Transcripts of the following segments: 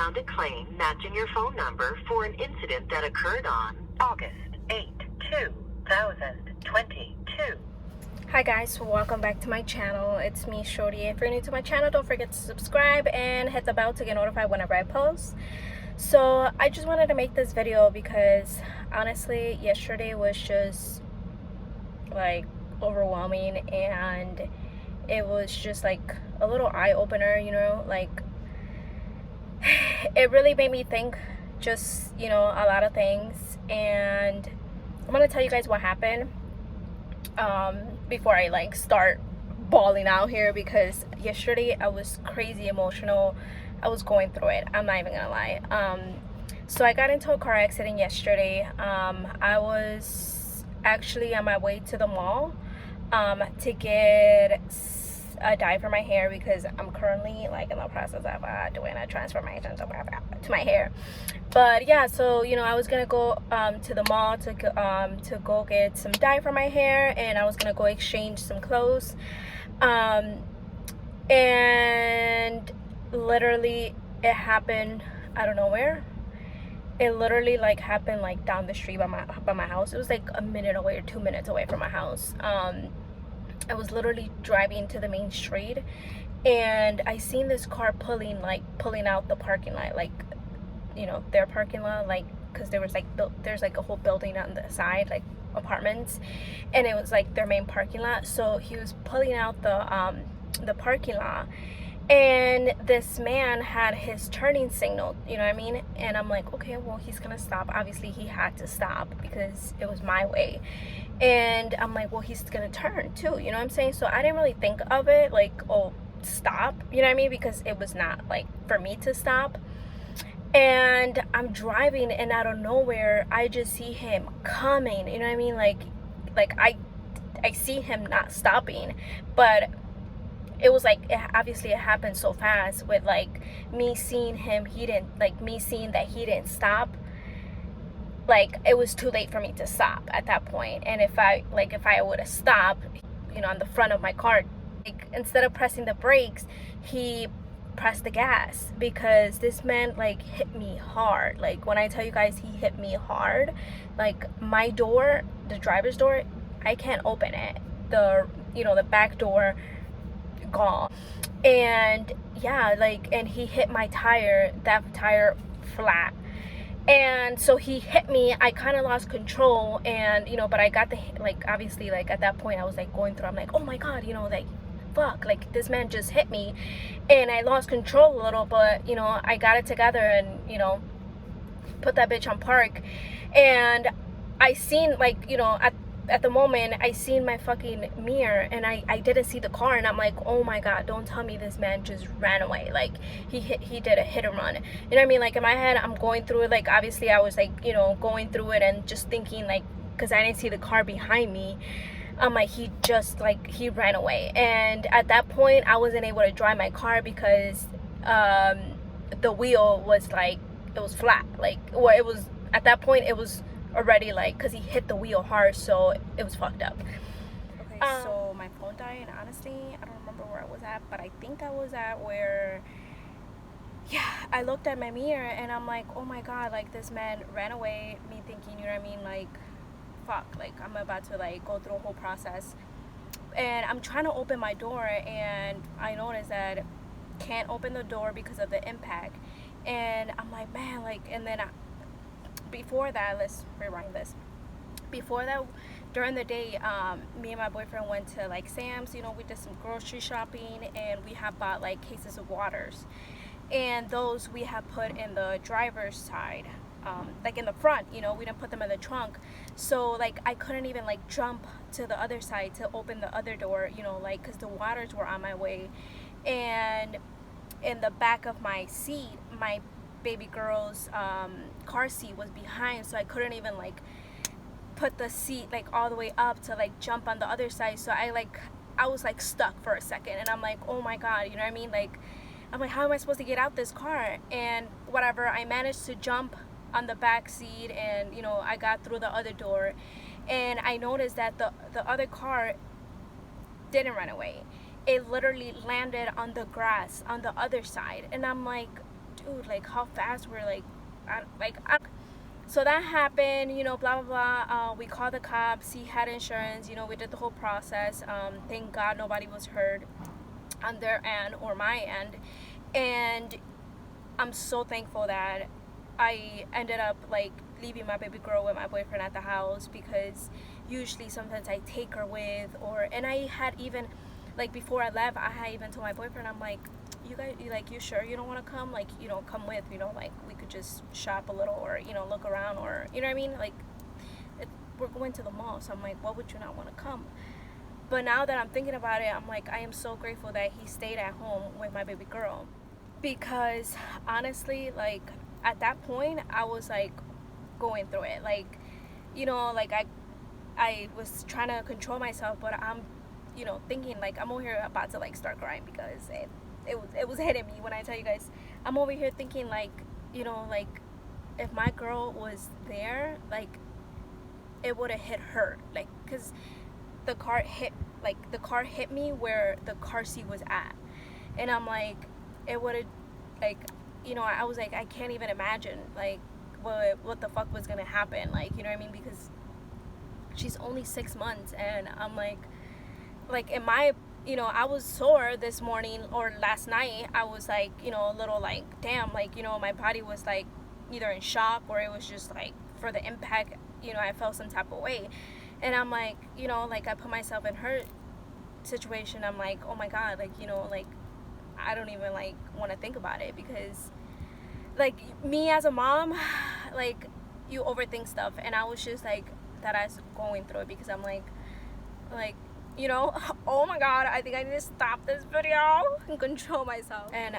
found a claim matching your phone number for an incident that occurred on August 8, 2022. Hi guys, welcome back to my channel. It's me, Shorty. If you're new to my channel, don't forget to subscribe and hit the bell to get notified whenever I post. So I just wanted to make this video because honestly yesterday was just like overwhelming, and it was just like a little eye-opener, you know, like it really made me think just, you know, a lot of things. And I'm gonna tell you guys what happened before I like start bawling out here, because yesterday I was crazy emotional. I was going through it, I'm not even gonna lie. So I got into a car accident yesterday. I was actually on my way to the mall to get a dye for my hair, because I'm currently like in the process of doing a transformation to my hair. But yeah, so you know, I was gonna go to the mall to go get some dye for my hair, and I was gonna go exchange some clothes, and literally it happened out of nowhere. It literally like happened like down the street by my house. It was like a minute away or 2 minutes away from my house. I was literally driving to the main street, and I seen this car pulling out the parking lot, like, you know, their parking lot, like, because there was like there's like a whole building on the side, like apartments, and it was like their main parking lot. So he was pulling out the parking lot, and this man had his turning signal, you know what I mean? And I'm like, okay, well, he's gonna stop. Obviously he had to stop because it was my way. And I'm like, well, he's gonna turn too, you know what I'm saying? So I didn't really think of it like, oh, stop, you know what I mean? Because it was not like for me to stop. And I'm driving, and out of nowhere I just see him coming, you know what I mean? Like I see him not stopping, but it was like, obviously it happened so fast with like me seeing him, me seeing that he didn't stop. Like it was too late for me to stop at that point. And if I would have stopped, you know, on the front of my car, like, instead of pressing the brakes, he pressed the gas, because this man like hit me hard. Like when I tell you guys he hit me hard, like my door, the driver's door, I can't open it. The back door gone. And yeah, like, and he hit my tire, that tire flat. And so he hit me, I kind of lost control, and you know, but I got the, like, obviously, like at that point I was like going through, I'm like, oh my god, you know, like fuck, like this man just hit me, and I lost control a little, but you know, I got it together and, you know, put that bitch on park. And I seen, like, you know, at the moment I seen my fucking mirror, and I didn't see the car, and I'm like, oh my god, don't tell me this man just ran away. Like he did a hit and run, you know what I mean? Like in my head I'm going through it, like obviously I was like, you know, going through it and just thinking, like, because I didn't see the car behind me, I'm like, he just, like, he ran away. And at that point I wasn't able to drive my car because the wheel was like, it was flat, like, well, it was, at that point it was already like, because he hit the wheel hard, so it was fucked up. Okay, so my phone died, and honestly I don't remember where I was at, but I think I was at where, yeah, I looked at my mirror and I'm like, oh my god, like this man ran away. Me thinking, you know what I mean, like fuck, like I'm about to like go through a whole process, and I'm trying to open my door, and I noticed that can't open the door because of the impact. And I'm like, man, like, and then before that, let's rewind this. Before that, during the day, me and my boyfriend went to like Sam's, you know, we did some grocery shopping, and we have bought like cases of waters, and those we have put in the driver's side, like in the front, you know, we didn't put them in the trunk. So like I couldn't even like jump to the other side to open the other door, you know, like, because the waters were on my way. And in the back of my seat, my baby girl's car seat was behind, so I couldn't even like put the seat like all the way up to like jump on the other side. So I was like stuck for a second, and I'm like, oh my god, you know what I mean? Like I'm like, how am I supposed to get out this car? And whatever, I managed to jump on the back seat, and you know, I got through the other door, and I noticed that the other car didn't run away. It literally landed on the grass on the other side, and I'm like, dude, like how fast we're like, so that happened, you know, blah blah blah. We called the cops. He had insurance. You know, we did the whole process. Thank God nobody was hurt on their end or my end, and I'm so thankful that I ended up like leaving my baby girl with my boyfriend at the house, because usually sometimes I take her with, or and I had even like before I left, I had even told my boyfriend, I'm like, you sure you don't want to come? Like, you know, come with, you know, like we could just shop a little, or, you know, look around, or, you know what I mean? Like, we're going to the mall. So I'm like, what would you not want to come? But now that I'm thinking about it, I'm like, I am so grateful that he stayed at home with my baby girl. Because honestly, like at that point, I was like going through it. Like, you know, like I was trying to control myself, but I'm, you know, thinking like I'm over here about to like start crying, because it was hitting me when I tell you guys. I'm over here thinking like, you know, like if my girl was there, like it would have hit her, like, because the car hit me where the car seat was at, and I'm like, it would have, like, you know, I was like, I can't even imagine like what the fuck was gonna happen, like, you know what I mean? Because she's only 6 months, and I'm like in my, you know, I was sore this morning or last night. I was like, you know, a little like, damn, like, you know, my body was like either in shock, or it was just like for the impact, you know, I felt some type of way. And I'm like, you know, like I put myself in her situation. I'm like, oh my God, like, you know, like I don't even like want to think about it, because like me as a mom, like you overthink stuff, and I was just like that I was going through it, because I'm like, you know, oh my God, I think I need to stop this video and control myself. And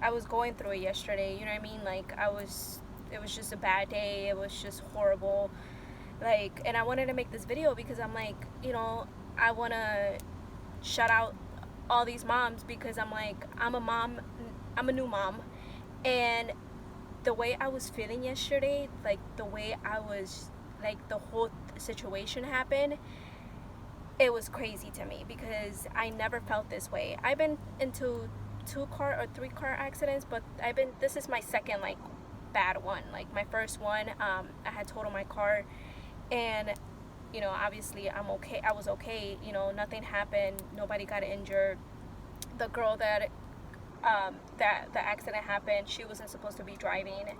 I was going through it yesterday, you know what I mean? Like it was just a bad day. It was just horrible. Like, and I wanted to make this video because I'm like, you know, I want to shout out all these moms, because I'm like, I'm a mom, I'm a new mom, and the way I was feeling yesterday, like the way I was, like the whole situation happened, it was crazy to me, because I never felt this way. I've been into 2-car or 3-car accidents, but this is my second like bad one. Like my first one, I had totaled my car, and you know, obviously I'm okay. I was okay, you know, nothing happened, nobody got injured. The girl that the accident happened, she wasn't supposed to be driving,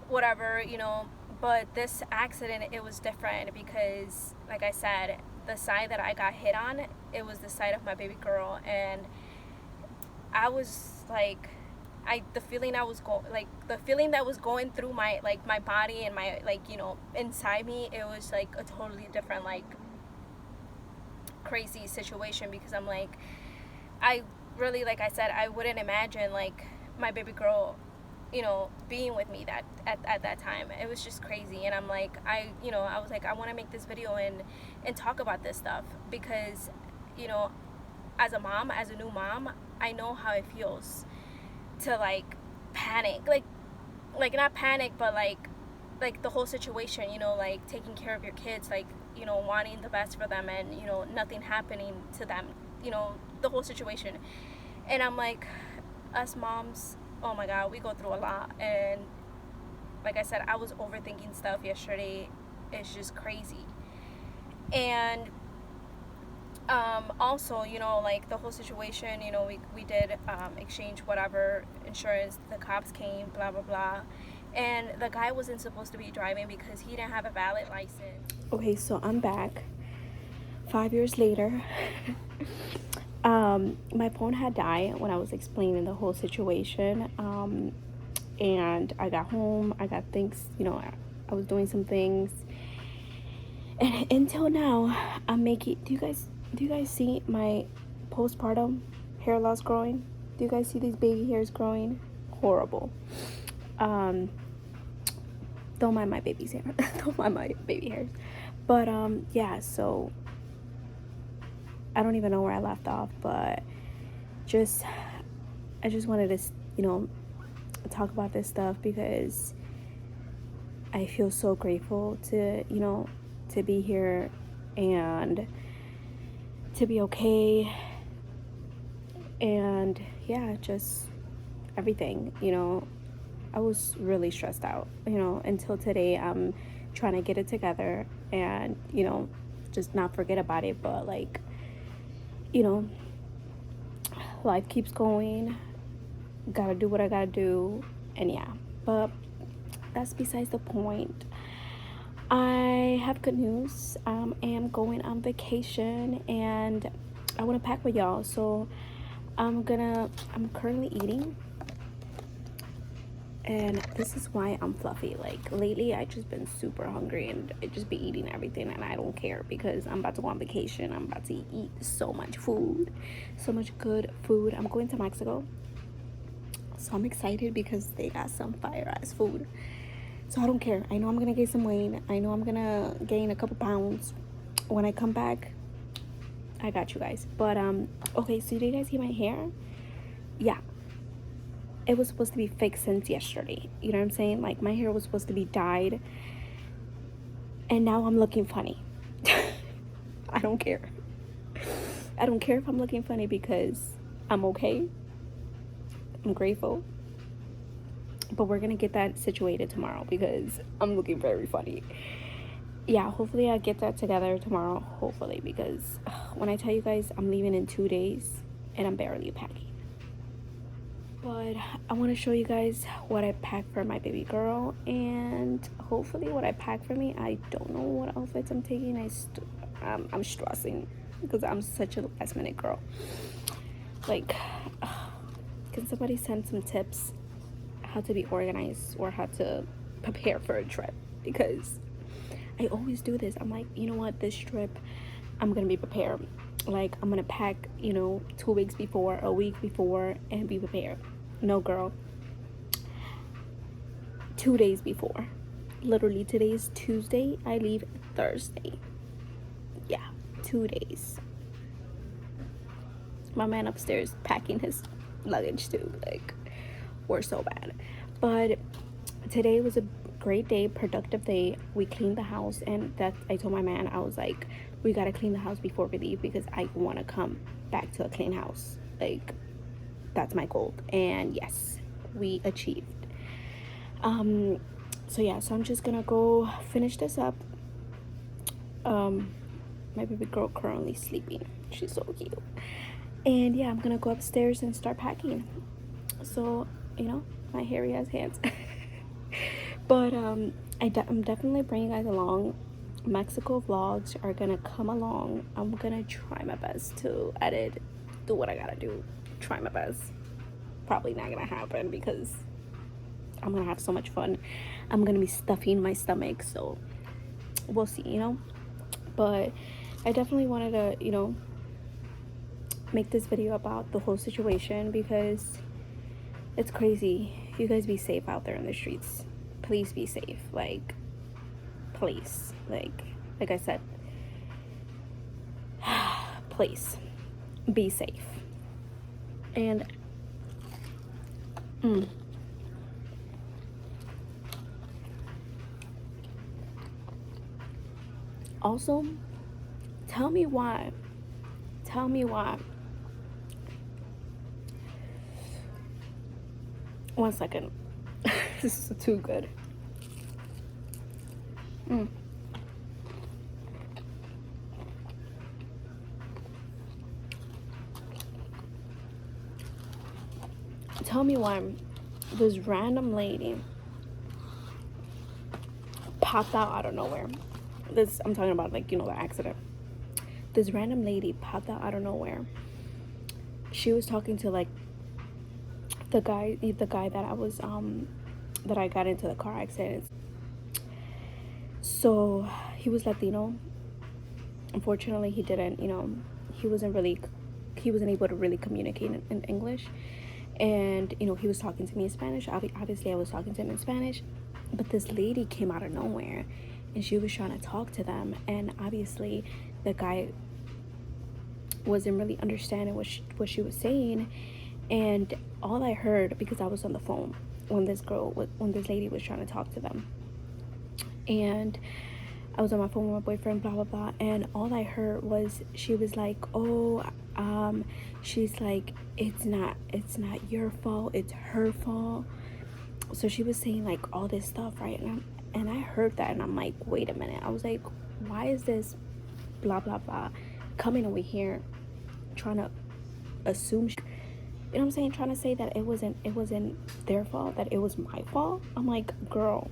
whatever, you know. But this accident, it was different, because like I said, the side that I got hit on, it was the side of my baby girl, and I was like, the feeling that was going through my like my body and my, like, you know, inside me, it was like a totally different, like crazy situation, because I'm like, I really, like I said, I wouldn't imagine like my baby girl, you know, being with me that at that time. It was just crazy. And I'm like, I was like, I want to make this video and talk about this stuff, because, you know, as a mom, as a new mom, I know how it feels to like panic, like not panic, but like the whole situation, you know, like taking care of your kids, like, you know, wanting the best for them, and, you know, nothing happening to them, you know, the whole situation. And I'm like, us moms, oh my God, we go through a lot. And like I said, I was overthinking stuff yesterday. It's just crazy. And also, you know, like the whole situation, you know, we did exchange whatever insurance, the cops came, blah blah blah, and the guy wasn't supposed to be driving because he didn't have a valid license. Okay, so I'm back 5 years later. My phone had died when I was explaining the whole situation, and I got home, I got things, you know, I was doing some things, and until now I'm making, do you guys see my postpartum hair loss growing? Do you guys see these baby hairs growing? Horrible. Don't mind my baby's hair. Don't mind my baby hairs. But yeah, so I don't even know where I left off, but I just wanted to, you know, talk about this stuff, because I feel so grateful to, you know, to be here and to be okay, and yeah, just everything, you know. I was really stressed out, you know, until today. I'm trying to get it together and, you know, just not forget about it. But like, you know, life keeps going. Gotta do what I gotta do. And yeah, but that's besides the point. I have good news. I am going on vacation and I want to pack with y'all. So I'm currently eating. And this is why I'm fluffy. Like lately I just been super hungry and I just be eating everything and I don't care because I'm about to go on vacation. I'm about to eat so much food, so much good food. I'm going to Mexico. So I'm excited because they got some fire ass food. So I don't care. I know I'm gonna gain some weight. I know I'm gonna gain a couple pounds when I come back. I got you guys. But okay, so do you guys see my hair? Yeah. It was supposed to be fixed since yesterday. You know what I'm saying? Like my hair was supposed to be dyed. And now I'm looking funny. I don't care. I don't care if I'm looking funny because I'm okay. I'm grateful. But we're gonna get that situated tomorrow because I'm looking very funny. Yeah, hopefully I get that together tomorrow. Hopefully, because when I tell you guys I'm leaving in 2 days and I'm barely packing. But I want to show you guys what I packed for my baby girl and hopefully what I packed for me. I don't know what outfits I'm taking. I'm stressing because I'm such a last minute girl. Like, can somebody send some tips how to be organized or how to prepare for a trip? Because I always do this. I'm like, you know what, this trip I'm gonna be prepared. Like I'm gonna pack, you know, 2 weeks before, a week before, and be prepared. No, girl, 2 days before. Literally, today's Tuesday, I leave Thursday. Yeah, 2 days. My man upstairs packing his luggage too. Like, we're so bad. But today was a great day, productive day. We cleaned the house, and that I told my man, I was like, we gotta clean the house before we leave because I want to come back to a clean house. Like, that's my goal. And yes, we achieved. So yeah, so I'm just gonna go finish this up. My baby girl currently sleeping. She's so cute. And yeah, I'm gonna go upstairs and start packing. So, you know, my hairy ass hands. But I'm definitely bringing you guys along. Mexico vlogs are gonna come along. I'm gonna try my best to edit, do what I gotta do, try my best. Probably not gonna happen because I'm gonna have so much fun. I'm gonna be stuffing my stomach, so we'll see, you know. But I definitely wanted to, you know, make this video about the whole situation because it's crazy. You guys be safe out there in the streets. Please be safe. Like, please. Like I said, please be safe. And also, tell me why. One second. This is too good. Tell me why this random lady popped out of nowhere. I'm talking about, like, you know, the accident. This random lady popped out of nowhere. She was talking to, like, the guy that I was that I got into the car accident. So he was Latino. Unfortunately, he didn't, you know, he wasn't able to really communicate in English. And, you know, he was talking to me in Spanish. Obviously, I was talking to him in Spanish. But this lady came out of nowhere and she was trying to talk to them. And obviously, the guy wasn't really understanding what she was saying. And all I heard, because I was on the phone when this lady was trying to talk to them. And I was on my phone with my boyfriend, blah, blah, blah. And all I heard was she was like, oh, she's like, it's not your fault, it's her fault. so she was saying like all this stuff, right? And I heard that, and I'm like, wait a minute. I was like, why is this blah blah blah coming over here trying to assume you know what I'm saying, trying to say that it wasn't their fault, that it was my fault. I'm like, girl,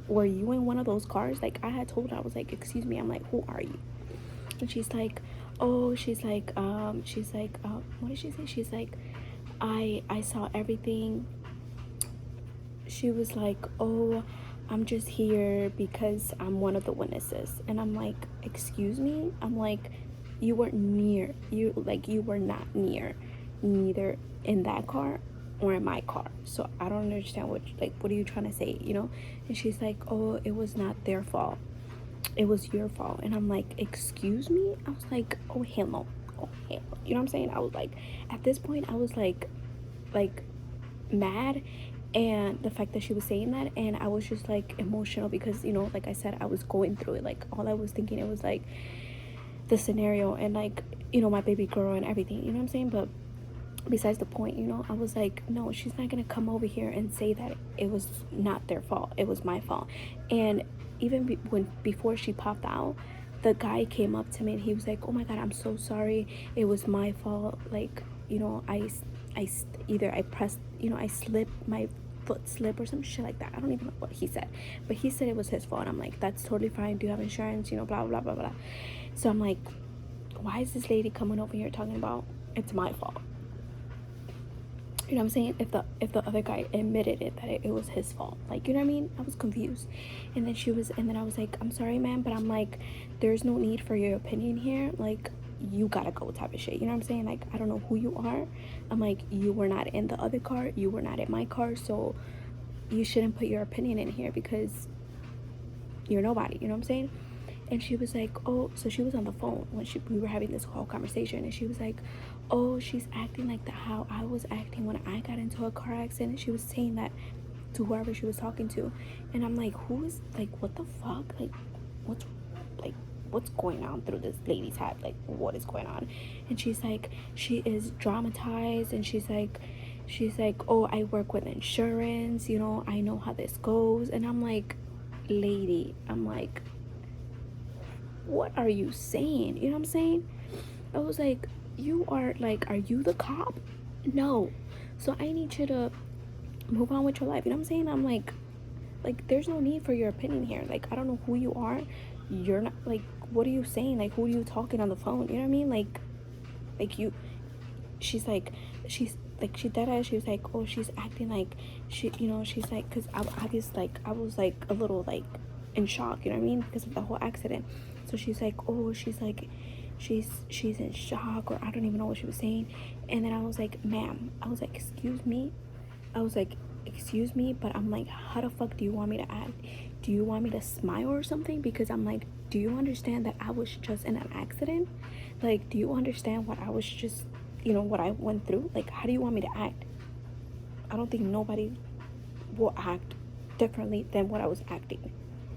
were you in one of those cars? Like, I had told her, I was like, excuse me, I'm like, who are you? And she's like, oh, she's like, what did she say? She's like, I saw everything. She was like, oh, I'm just here because I'm one of the witnesses. And I'm like, excuse me? I'm like, you weren't near, you were not near, neither in that car or in my car. So I don't understand what are you trying to say, you know? And she's like, oh, it was not their fault, it was your fault. And I'm like, excuse me? I was like, oh hell no, oh hell no. You know what I'm saying? I was like, at this point I was like mad, and the fact that she was saying that, and I was just like emotional because, you know, like I said, I was going through it. Like, all I was thinking, it was like the scenario and like, you know, my baby girl and everything, you know what I'm saying? But besides the point, you know, I was like, no, she's not gonna come over here and say that it was not their fault, it was my fault. And even before she popped out, the guy came up to me and he was like, oh my god, I'm so sorry, it was my fault. Like, you know, I either I pressed, you know, I slipped, my foot slip or some shit like that. I don't even know what he said, but he said it was his fault. I'm like, that's totally fine, do you have insurance, you know, blah blah blah blah. So I'm like, why is this lady coming over here talking about it's my fault? You know what I'm saying? If the other guy admitted it, that it was his fault, like, you know what I mean? I was confused. And then I was like, I'm sorry, ma'am, but I'm like, there's no need for your opinion here. Like, you gotta go, type of shit. You know what I'm saying? Like, I don't know who you are. I'm like, you were not in the other car, you were not in my car, so you shouldn't put your opinion in here because you're nobody. You know what I'm saying? And she was like, oh, so she was on the phone when we were having this whole conversation, and she was like, oh, she's acting like how I was acting when I got into a car accident. She was saying that to whoever she was talking to. And I'm like, who is, like, what the fuck? Like, what's going on through this lady's head? Like, what is going on? And she's like, she is dramatized, and she's like, oh, I work with insurance, you know, I know how this goes. And I'm like, lady, I'm like, what are you saying? You know what I'm saying? I was like, you are like, are you the cop? No. So I need you to move on with your life. You know what I'm saying? I'm like, there's no need for your opinion here. Like, I don't know who you are. You're not, like, what are you saying? Like, who are you talking on the phone? You know what I mean? Like you, she's dead ass. She was like, oh, she's acting like she, you know, she's like, because I was like a little like in shock, you know what I mean, because of the whole accident. So she's like, oh, she's in shock, or I don't even know what she was saying. And then I was like, ma'am, I was like, excuse me, but I'm like, how the fuck do you want me to act? Do you want me to smile or something? Because I'm like, do you understand that I was just in an accident? Like, do you understand what I was just, you know, what I went through? Like, how do you want me to act? I don't think nobody will act differently than what I was acting.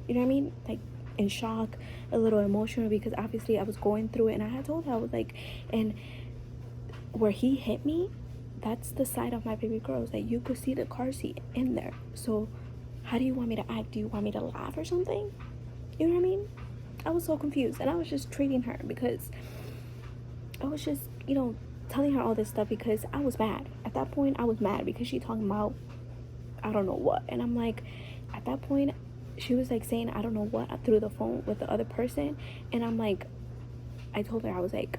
You know what I mean? Like, in shock, a little emotional, because obviously I was going through it. And I had told her, I was like, and where he hit me, that's the side of my baby girl. That you could see the car seat in there. So how do you want me to act? Do you want me to laugh or something? You know what I mean? I was so confused, and I was just treating her, because I was just, you know, telling her all this stuff because I was mad. At that point, I was mad because she talking about I don't know what. And I'm like, at that point, she was like saying I don't know what through the phone with the other person. And I'm like, I told her, I was like,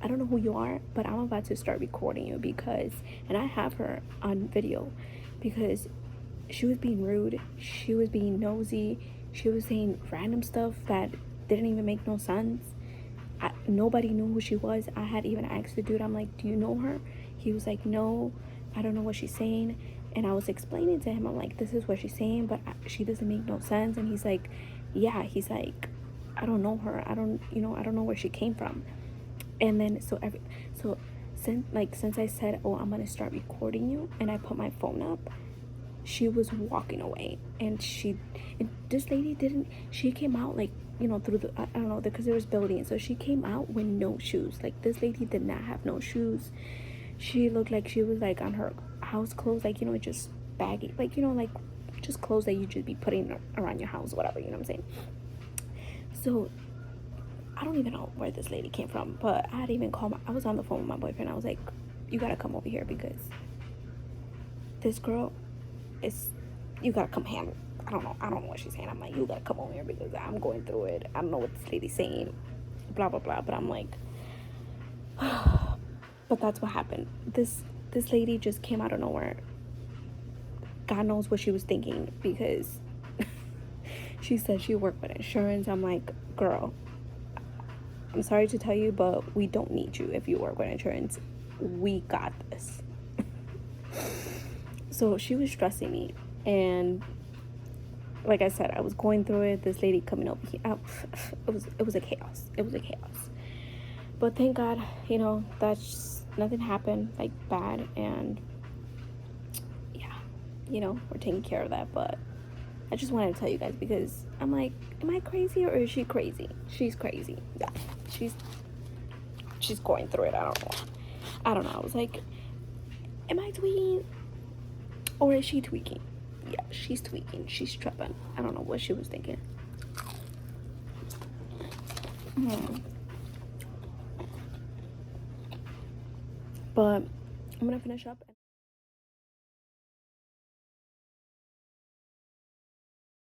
I don't know who you are, but I'm about to start recording you, because, and I have her on video, because she was being rude, she was being nosy, she was saying random stuff that didn't even make no sense. Nobody knew who she was. I had even asked the dude, I'm like, do you know her? He was like, no, I don't know what she's saying. And I was explaining to him, I'm like, this is what she's saying, but she doesn't make no sense. And he's like, yeah, he's like, I don't know her, I don't know where she came from. And then since I said, oh, I'm gonna start recording you, and I put my phone up, she was walking away. And this lady she came out, like, you know, through the, I don't know, because there was buildings, so she came out with no shoes. Like, this lady did not have no shoes. She looked like she was like on her house clothes, like, you know, just baggy, like, you know, like just clothes that you just be putting around your house, whatever, you know what I'm saying? So I don't even know where this lady came from, but I had even called I was on the phone with my boyfriend. I was like, you gotta come over here because this girl is, you gotta come handle. I don't know what she's saying. I'm like, you gotta come over here because I'm going through it. I don't know what this lady's saying, blah blah blah. But I'm like, but that's what happened. This lady just came out of nowhere. God knows what she was thinking, because she said she worked with insurance. I'm like, girl, I'm sorry to tell you, but we don't need you if you work with insurance. We got this. So she was stressing me, and like I said, I was going through it. This lady coming over here, it was a chaos. It was a chaos. But thank God, you know, that's nothing happened like bad, and yeah, you know, we're taking care of that. But I just wanted to tell you guys, because I'm like, am I crazy or is she crazy? She's crazy. Yeah, she's going through it. I don't know. I was like, am I tweaking or is she tweaking? Yeah, she's tweaking. She's tripping. I don't know what she was thinking. But I'm gonna finish up.